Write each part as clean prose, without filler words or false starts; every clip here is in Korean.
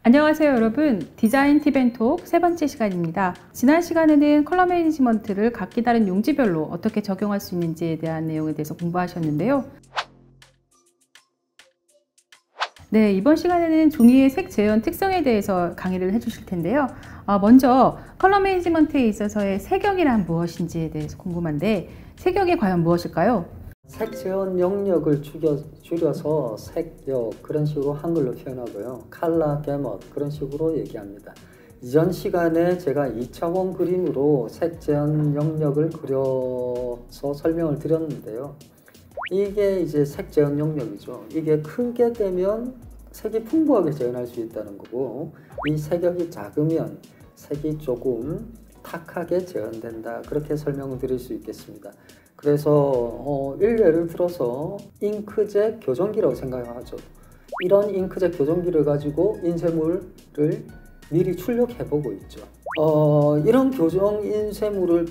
안녕하세요 여러분, 디자인 팁앤톡 세 번째 시간입니다. 지난 시간에는 컬러 매니지먼트를 각기 다른 용지별로 어떻게 적용할 수 있는지에 대한 내용에 대해서 공부하셨는데요. 네, 이번 시간에는 종이의 색 재현 특성에 대해서 강의를 해주실 텐데요. 먼저 컬러 매니지먼트에 있어서의 색역이란 무엇인지에 대해서 궁금한데, 색역이 과연 무엇일까요? 색 재현 영역을 줄여서 색역 그런 식으로 한글로 표현하고요. 컬러 게못 그런 식으로 얘기합니다. 이전 시간에 제가 2차원 그림으로 색 재현 영역을 그려서 설명을 드렸는데요. 이게 이제 색 재현 영역이죠. 이게 크게 되면 색이 풍부하게 재현할 수 있다는 거고, 이 색역이 작으면 색이 조금 탁하게 재현된다, 그렇게 설명을 드릴 수 있겠습니다. 그래서 예를 들어서 잉크젯 교정기라고 생각하죠. 이런 잉크젯 교정기를 가지고 인쇄물을 미리 출력해보고 있죠. 이런 교정 인쇄물을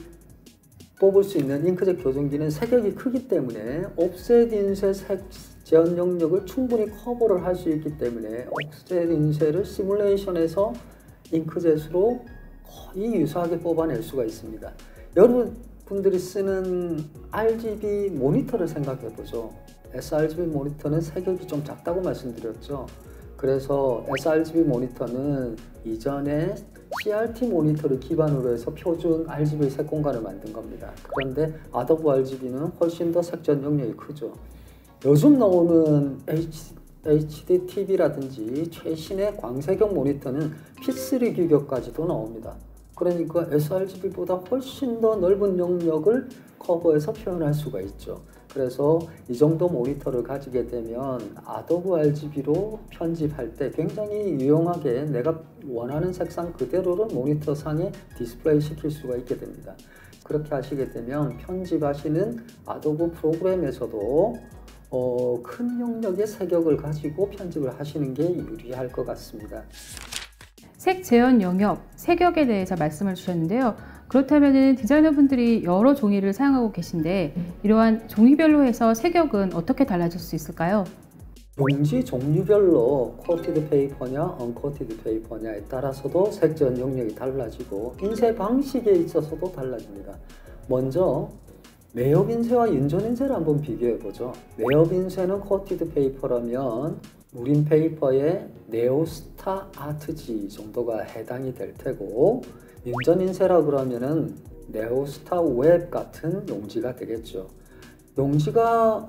뽑을 수 있는 잉크젯 교정기는 색역이 크기 때문에 옵셋 인쇄 색 재현 영역을 충분히 커버를 할 수 있기 때문에 옵셋 인쇄를 시뮬레이션에서 잉크젯으로 거의 유사하게 뽑아낼 수가 있습니다. 여러분들이 쓰는 RGB 모니터를 생각해 보죠. sRGB 모니터는 색역이 좀 작다고 말씀드렸죠. 그래서 sRGB 모니터는 이전에 CRT 모니터를 기반으로 해서 표준 RGB 색 공간을 만든 겁니다. 그런데 아도be RGB는 훨씬 더 색 재현 영역이 크죠. 요즘 나오는 HD TV라든지 최신의 광색형 모니터는 P3 규격까지도 나옵니다. 그러니까 sRGB보다 훨씬 더 넓은 영역을 커버해서 표현할 수가 있죠. 그래서 이 정도 모니터를 가지게 되면 아도be RGB로 편집할 때 굉장히 유용하게 내가 원하는 색상 그대로를 모니터 상에 디스플레이 시킬 수가 있게 됩니다. 그렇게 하시게 되면 편집하시는 아도be 프로그램에서도 큰 영역의 색역을 가지고 편집을 하시는 게 유리할 것 같습니다. 색 재현 영역, 색역에 대해서 말씀을 주셨는데요. 그렇다면 디자이너분들이 여러 종이를 사용하고 계신데 이러한 종이별로 해서 색역은 어떻게 달라질 수 있을까요? 용지 종류별로 코티드 페이퍼냐 언코티드 페이퍼냐에 따라서도 색 재현 영역이 달라지고 인쇄 방식에 있어서도 달라집니다. 먼저 매엽 인쇄와 윤전 인쇄를 한번 비교해 보죠. 매엽 인쇄는 코티드 페이퍼라면 무림 페이퍼의 네오스타 아트지 정도가 해당이 될 테고, 윤전 인쇄라 그러면은 네오스타 웹 같은 용지가 되겠죠. 용지가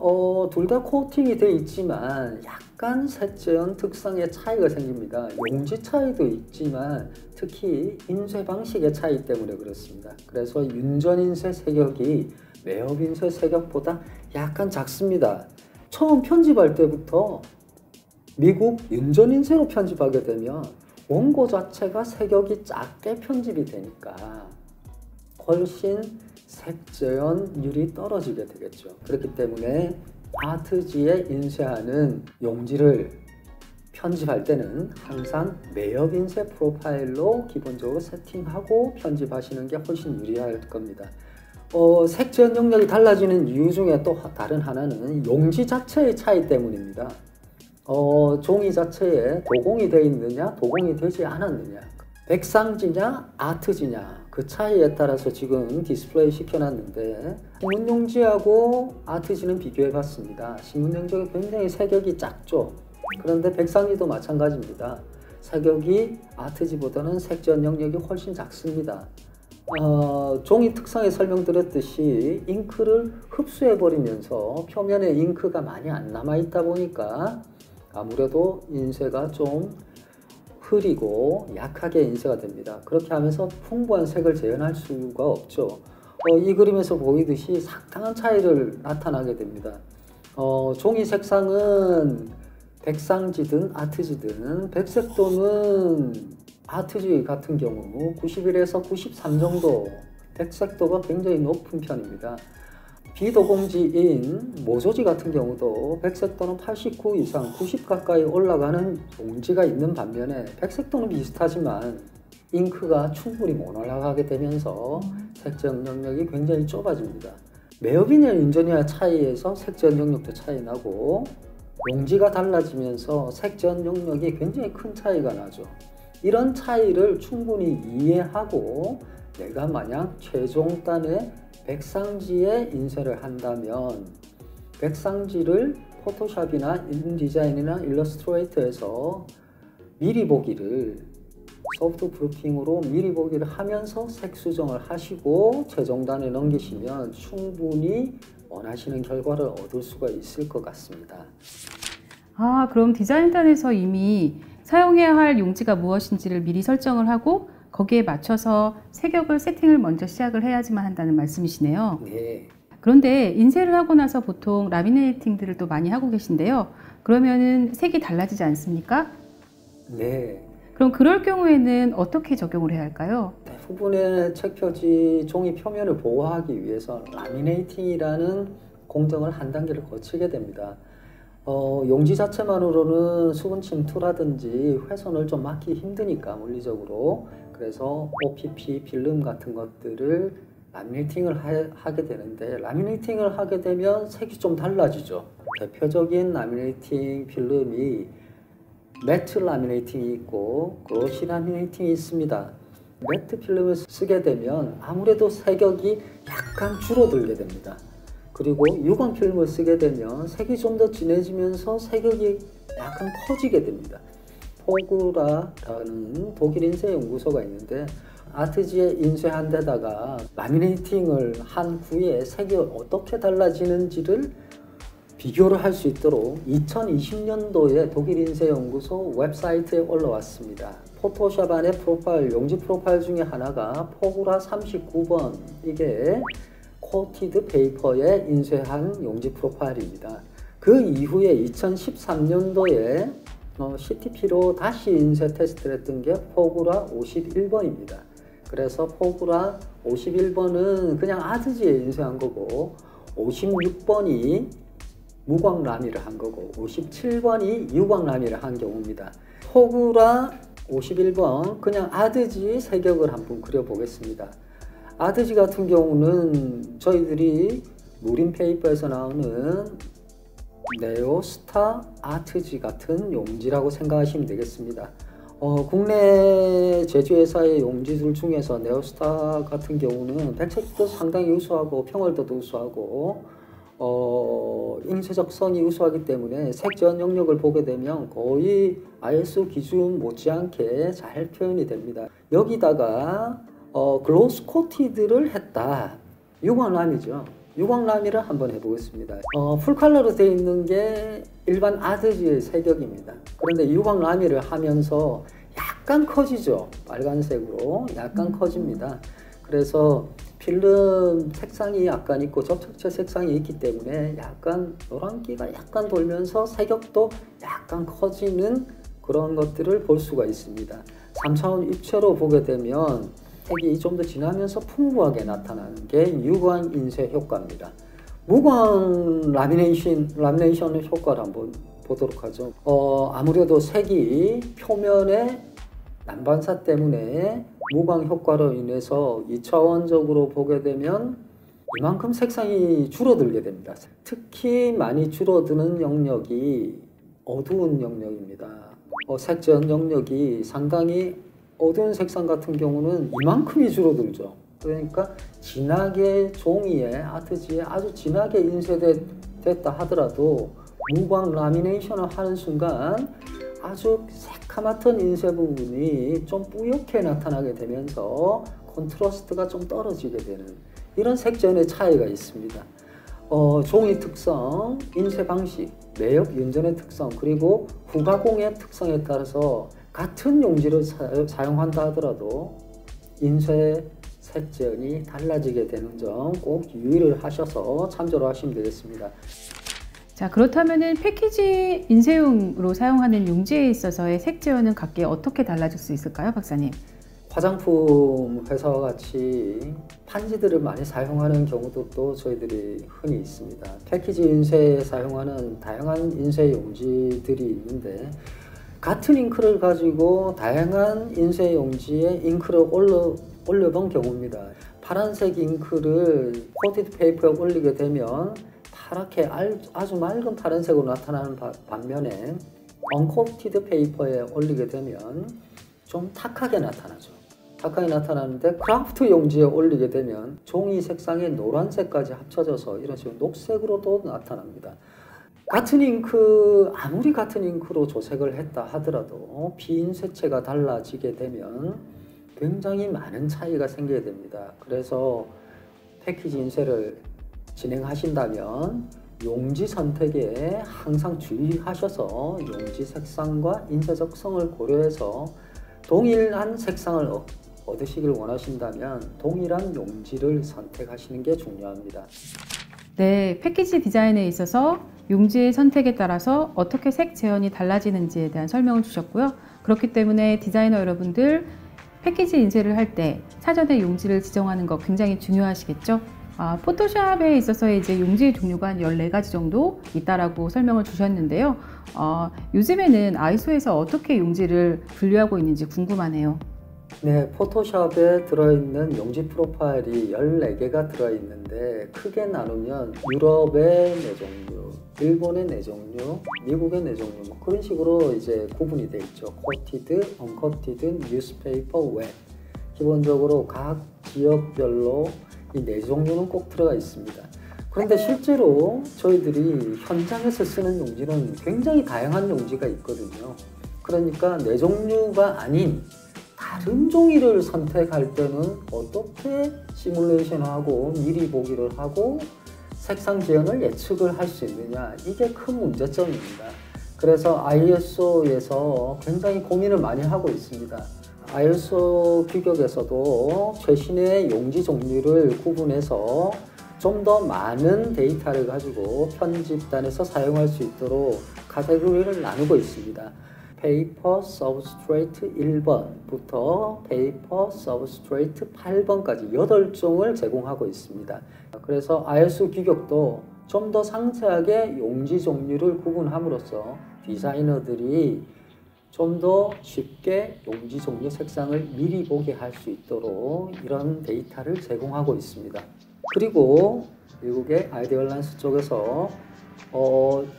둘 다 코팅이 되어 있지만 약간 색 재현 특성의 차이가 생깁니다. 용지 차이도 있지만 특히 인쇄 방식의 차이 때문에 그렇습니다. 그래서 윤전 인쇄 색역이 매엽 인쇄 색역보다 약간 작습니다. 처음 편집할 때부터 미국 윤전 인쇄로 편집하게 되면 원고 자체가 색역이 작게 편집이 되니까 훨씬 색 재현율이 떨어지게 되겠죠. 그렇기 때문에 아트지에 인쇄하는 용지를 편집할 때는 항상 매엽 인쇄 프로파일로 기본적으로 세팅하고 편집하시는 게 훨씬 유리할 겁니다. 색 재현 영역이 달라지는 이유 중에 또 다른 하나는 용지 자체의 차이 때문입니다. 종이 자체에 도공이 되어 있느냐 도공이 되지 않았느냐, 백상지냐 아트지냐, 그 차이에 따라서 지금 디스플레이 시켜놨는데 신문용지하고 아트지는 비교해 봤습니다. 신문용지가 굉장히 색역이 작죠. 그런데 백상지도 마찬가지입니다. 색역이 아트지보다는 색 재현 영역이 훨씬 작습니다. 종이 특성에 설명드렸듯이 잉크를 흡수해 버리면서 표면에 잉크가 많이 안 남아 있다 보니까 아무래도 인쇄가 좀 흐리고 약하게 인쇄가 됩니다. 그렇게 하면서 풍부한 색을 재현할 수가 없죠. 이 그림에서 보이듯이 상당한 차이를 나타나게 됩니다. 종이 색상은 백상지든 아트지든 백색도는 아트지 같은 경우 91에서 93 정도 백색도가 굉장히 높은 편입니다. 비도공지인 모조지 같은 경우도 백색도는 89 이상 90 가까이 올라가는 용지가 있는 반면에 백색도는 비슷하지만 잉크가 충분히 못 올라가게 되면서 색 재현 영역이 굉장히 좁아집니다. 매엽이냐 윤전이냐 차이에서 색 재현 영역도 차이 나고 용지가 달라지면서 색전 용력이 굉장히 큰 차이가 나죠. 이런 차이를 충분히 이해하고 내가 만약 최종단에 백상지에 인쇄를 한다면 백상지를 포토샵이나 인디자인이나 일러스트레이터에서 미리 보기를 소프트 프루핑으로 미리 보기를 하면서 색 수정을 하시고 최종단에 넘기시면 충분히 원하시는 결과를 얻을 수가 있을 것 같습니다. 아, 그럼 디자인단에서 이미 사용해야 할 용지가 무엇인지를 미리 설정을 하고 거기에 맞춰서 색역을 세팅을 먼저 시작을 해야지만 한다는 말씀이시네요. 네. 그런데 인쇄를 하고 나서 보통 라미네이팅들을 또 많이 하고 계신데요. 그러면은 색이 달라지지 않습니까? 네. 그럼 그럴 경우에는 어떻게 적용을 해야 할까요? 대부분의 책 표지 종이 표면을 보호하기 위해서 라미네이팅이라는 공정을 한 단계를 거치게 됩니다. 용지 자체만으로는 수분 침투라든지 훼손을 좀 막기 힘드니까 물리적으로. 그래서 OPP 필름 같은 것들을 라미네이팅을 하게 되는데 라미네이팅을 하게 되면 색이 좀 달라지죠. 대표적인 라미네이팅 필름이 매트 라미네이팅이 있고 글로시 라미네이팅이 있습니다. 매트 필름을 쓰게 되면 아무래도 색역이 약간 줄어들게 됩니다. 그리고 유광 필름을 쓰게 되면 색이 좀 더 진해지면서 색역이 약간 커지게 됩니다. 포구라라는 독일 인쇄 연구소가 있는데 아트지에 인쇄한 데다가 라미네이팅을 한 후에 색이 어떻게 달라지는지를 비교를 할 수 있도록 2020년도에 독일 인쇄 연구소 웹사이트에 올라왔습니다. 포토샵 안에 프로파일, 용지 프로파일 중에 하나가 포구라 39번, 이게 코티드 페이퍼에 인쇄한 용지 프로파일입니다. 그 이후에 2013년도에 CTP로 다시 인쇄 테스트를 했던 게 포구라 51번입니다. 그래서 포구라 51번은 그냥 아트지에 인쇄한 거고 56번이 무광 라미를 한 거고 57번이 유광 라미를 한 경우입니다. 포구라 51번 그냥 아드지 색역을 한번 그려보겠습니다. 아드지 같은 경우는 저희들이 무린 페이퍼에서 나오는 네오스타 아트지 같은 용지라고 생각하시면 되겠습니다. 국내 제조회사의 용지들 중에서 네오스타 같은 경우는 백색도 상당히 우수하고 평월도도 우수하고 인쇄적성이 우수하기 때문에 색전 영역을 보게 되면 거의 ISO 기준 못지않게 잘 표현이 됩니다. 여기다가 글로스 코티드를 했다. 유광람이죠. 유광라미를 한번 해보겠습니다. 풀컬러로 되어 있는 게 일반 아드지의 색역입니다. 그런데 유광라미를 하면서 약간 커지죠. 빨간색으로 약간 커집니다. 그래서 필름 색상이 약간 있고 접착제 색상이 있기 때문에 약간 노란기가 약간 돌면서 색역도 약간 커지는 그런 것들을 볼 수가 있습니다. 3차원 입체로 보게 되면 색이 좀 더 진하면서 풍부하게 나타나는 게 유광 인쇄 효과입니다. 무광 라미네이션 효과를 한번 보도록 하죠. 아무래도 색이 표면의 난반사 때문에 무광 효과로 인해서 2차원적으로 보게 되면 이만큼 색상이 줄어들게 됩니다. 특히 많이 줄어드는 영역이 어두운 영역입니다. 색전 영역이 상당히 어두운 색상 같은 경우는 이만큼이 줄어들죠. 그러니까 진하게 종이에 아트지에 아주 진하게 인쇄됐다 하더라도 무광 라미네이션을 하는 순간 아주 새카맣던 인쇄 부분이 좀 뿌옇게 나타나게 되면서 콘트라스트가 좀 떨어지게 되는 이런 색전의 차이가 있습니다. 종이 특성, 인쇄 방식, 매엽 윤전의 특성, 그리고 후가공의 특성에 따라서 같은 용지를 사용한다 하더라도 인쇄 색전이 달라지게 되는 점 꼭 유의를 하셔서 참조를 하시면 되겠습니다. 자, 그렇다면은 패키지 인쇄용으로 사용하는 용지에 있어서의 색 제어는 각기 어떻게 달라질 수 있을까요, 박사님? 화장품 회사와 같이 판지들을 많이 사용하는 경우도 또 저희들이 흔히 있습니다. 패키지 인쇄에 사용하는 다양한 인쇄 용지들이 있는데 같은 잉크를 가지고 다양한 인쇄 용지에 잉크를 올려본 경우입니다. 파란색 잉크를 코티드 페이퍼에 올리게 되면 파랗게 아주 맑은 파란색으로 나타나는 반면에 언코티드 페이퍼에 올리게 되면 좀 탁하게 나타나죠. 탁하게 나타나는데 크라프트 용지에 올리게 되면 종이 색상의 노란색까지 합쳐져서 이런 식으로 녹색으로도 나타납니다. 같은 잉크, 아무리 같은 잉크로 조색을 했다 하더라도 비인쇄체가 달라지게 되면 굉장히 많은 차이가 생기게 됩니다. 그래서 패키지 인쇄를 진행하신다면 용지 선택에 항상 주의하셔서 용지 색상과 인쇄 적성을 고려해서 동일한 색상을 얻으시길 원하신다면 동일한 용지를 선택하시는 게 중요합니다. 네, 패키지 디자인에 있어서 용지의 선택에 따라서 어떻게 색 재현이 달라지는지에 대한 설명을 주셨고요. 그렇기 때문에 디자이너 여러분들 패키지 인쇄를 할 때 사전에 용지를 지정하는 거 굉장히 중요하시겠죠? 포토샵에 있어서 이제 용지의 종류가 한 14가지 정도 있다라고 설명을 주셨는데요. 요즘에는 아이소에서 어떻게 용지를 분류하고 있는지 궁금하네요. 네, 포토샵에 들어있는 용지 프로파일이 14개가 들어있는데 크게 나누면 유럽의 4종류, 일본의 4종류, 미국의 4종류 뭐 그런 식으로 이제 구분이 되어 있죠. 코티드, 언코티드, 뉴스페이퍼, 웹. 기본적으로 각 지역별로 이 4종류는 꼭 들어가 있습니다. 그런데 실제로 저희들이 현장에서 쓰는 용지는 굉장히 다양한 용지가 있거든요. 그러니까 4종류가 아닌 다른 종이를 선택할 때는 어떻게 시뮬레이션하고 미리 보기를 하고 색상 재현을 예측을 할 수 있느냐, 이게 큰 문제점입니다. 그래서 ISO에서 굉장히 고민을 많이 하고 있습니다. ISO 규격에서도 최신의 용지 종류를 구분해서 좀 더 많은 데이터를 가지고 편집단에서 사용할 수 있도록 카테고리를 나누고 있습니다. 페이퍼 서브스트레이트 1번부터 페이퍼 서브스트레이트 8번까지 8종을 제공하고 있습니다. 그래서 ISO 규격도 좀 더 상세하게 용지 종류를 구분함으로써 디자이너들이 좀 더 쉽게 용지 종류 색상을 미리 보게 할 수 있도록 이런 데이터를 제공하고 있습니다. 그리고 미국의 아이디얼란스 쪽에서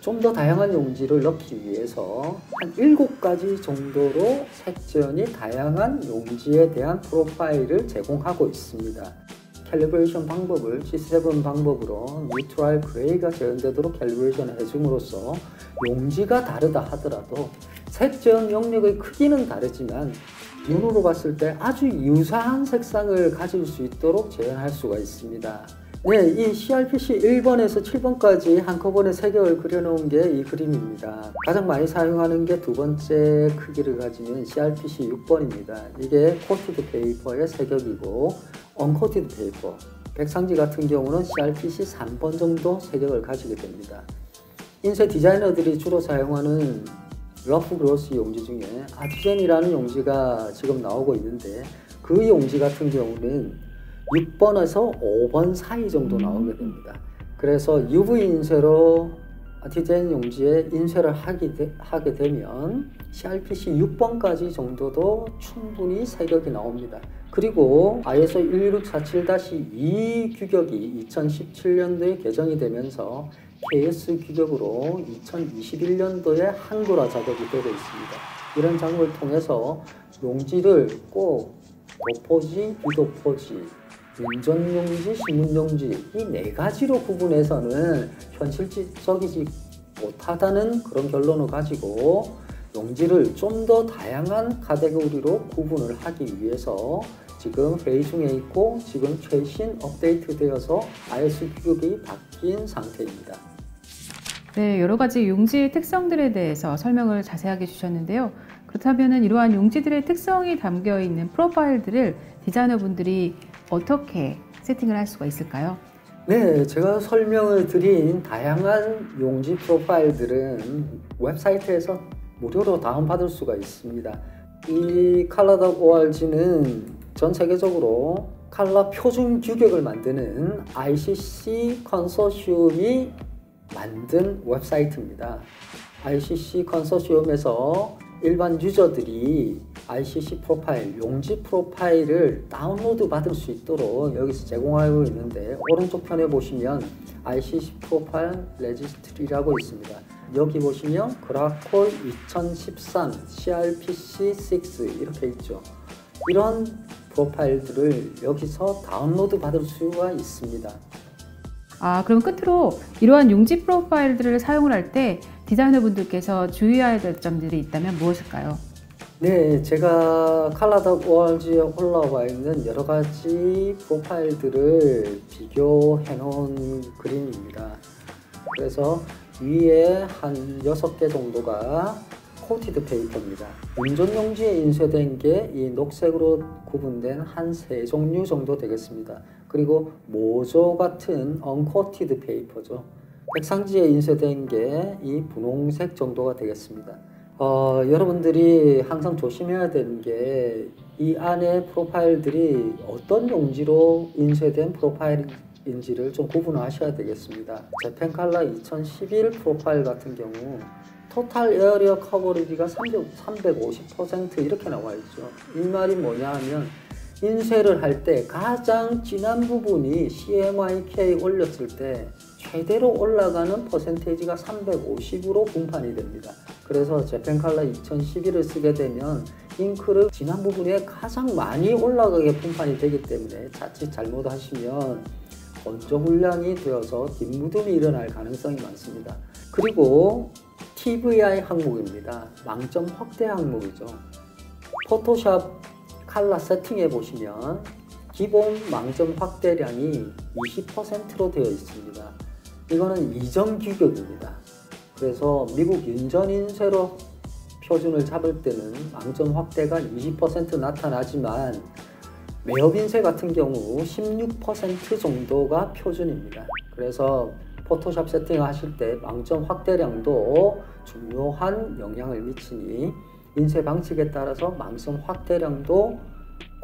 좀 더 다양한 용지를 넣기 위해서 한 7가지 정도로 색 재현이 다양한 용지에 대한 프로파일을 제공하고 있습니다. 캘리브레이션 방법을 G7 방법으로 뉴트럴 그레이가 재현되도록 캘리브레이션을 해줌으로써 용지가 다르다 하더라도 색 재현 영역의 크기는 다르지만 눈으로 봤을 때 아주 유사한 색상을 가질 수 있도록 재현할 수가 있습니다. 네, 이 CRPC 1번에서 7번까지 한꺼번에 색역을 그려놓은 게 이 그림입니다. 가장 많이 사용하는 게 두 번째 크기를 가지는 CRPC 6번입니다. 이게 코티드 페이퍼의 색역이고 언코티드 페이퍼, 백상지 같은 경우는 CRPC 3번 정도 색역을 가지게 됩니다. 인쇄 디자이너들이 주로 사용하는 러프 그로스 용지 중에 아티젠이라는 용지가 지금 나오고 있는데 그 용지 같은 경우는 6번에서 5번 사이 정도 나오게 됩니다. 그래서 UV 인쇄로 아티젠 용지에 인쇄를 하게 되면 CRPC 6번까지 정도도 충분히 색역이 나옵니다. 그리고 ISO 11647-2 규격이 2017년도에 개정이 되면서 KS 규격으로 2021년도에 한글화 작업이 되고 있습니다. 이런 작업을 통해서 용지를 꼭 도포지, 비도포지, 인전용지, 신문용지 이 4가지로 구분해서는 현실적이지 못하다는 그런 결론을 가지고 용지를 좀 더 다양한 카테고리로 구분을 하기 위해서 지금 회의 중에 있고 지금 최신 업데이트 되어서 ISO 규격이 바뀐 상태입니다. 네, 여러 가지 용지의 특성들에 대해서 설명을 자세하게 주셨는데요. 그렇다면 이러한 용지들의 특성이 담겨 있는 프로파일들을 디자이너분들이 어떻게 세팅을 할 수가 있을까요? 네, 제가 설명을 드린 다양한 용지 프로파일들은 웹사이트에서 무료로 다운받을 수가 있습니다. 이 color.org는 전 세계적으로 컬러 표준 규격을 만드는 ICC 컨소시엄이 만든 웹사이트입니다. ICC 컨소시엄에서 일반 유저들이 ICC 프로파일, 용지 프로파일을 다운로드 받을 수 있도록 여기서 제공하고 있는데 오른쪽 편에 보시면 ICC 프로파일 레지스트리라고 있습니다. 여기 보시면 그라콜 2013 CRPC6 이렇게 있죠. 이런 프로파일들을 여기서 다운로드 받을 수가 있습니다. 그럼 끝으로 이러한 용지 프로파일들을 사용을 할 때 디자이너분들께서 주의해야 될 점들이 있다면 무엇일까요? 네, 제가 칼라닷 월즈에 올라와 있는 여러 가지 프로파일들을 비교해 놓은 그림입니다. 그래서 위에 한 6개 정도가 코티드 페이퍼입니다. 운전용지에 인쇄된 게 이 녹색으로 구분된 한 3종류 정도 되겠습니다. 그리고 모조 같은 언코티드 페이퍼죠. 백상지에 인쇄된 게 이 분홍색 정도가 되겠습니다. 여러분들이 항상 조심해야 되는 게 이 안에 프로파일들이 어떤 용지로 인쇄된 프로파일인지를 좀 구분하셔야 되겠습니다. 재팬칼라 2011 프로파일 같은 경우 토탈 에어리어 커버리지가 350% 이렇게 나와 있죠. 이 말이 뭐냐 하면 인쇄를 할 때 가장 진한 부분이 CMYK 올렸을 때 최대로 올라가는 퍼센테이지가 350으로 분판이 됩니다. 그래서 재팬칼라 2011을 쓰게 되면 잉크를 진한 부분에 가장 많이 올라가게 분판이 되기 때문에 자칫 잘못하시면 건조 불량이 되어서 뒷묻음이 일어날 가능성이 많습니다. 그리고 TVI 항목입니다. 망점 확대 항목이죠. 포토샵 칼라 세팅해 보시면 기본 망점 확대량이 20%로 되어 있습니다. 이거는 이전 규격입니다. 그래서 미국 인전 인쇄로 표준을 잡을 때는 망점 확대가 20% 나타나지만 매업 인쇄 같은 경우 16% 정도가 표준입니다. 그래서 포토샵 세팅을 하실 때 망점 확대량도 중요한 영향을 미치니 인쇄 방식에 따라서 망점 확대량도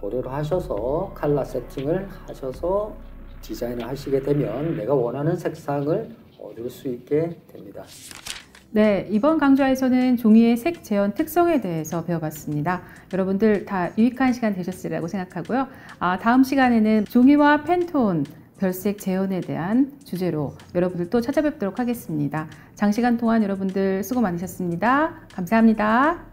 고려를 하셔서 칼라 세팅을 하셔서 디자인을 하시게 되면 내가 원하는 색상을 얻을 수 있게 됩니다. 네, 이번 강좌에서는 종이의 색 재현 특성에 대해서 배워봤습니다. 여러분들 다 유익한 시간 되셨으리라고 생각하고요. 다음 시간에는 종이와 팬톤, 별색 재현에 대한 주제로 여러분들 또 찾아뵙도록 하겠습니다. 장시간 동안 여러분들 수고 많으셨습니다. 감사합니다.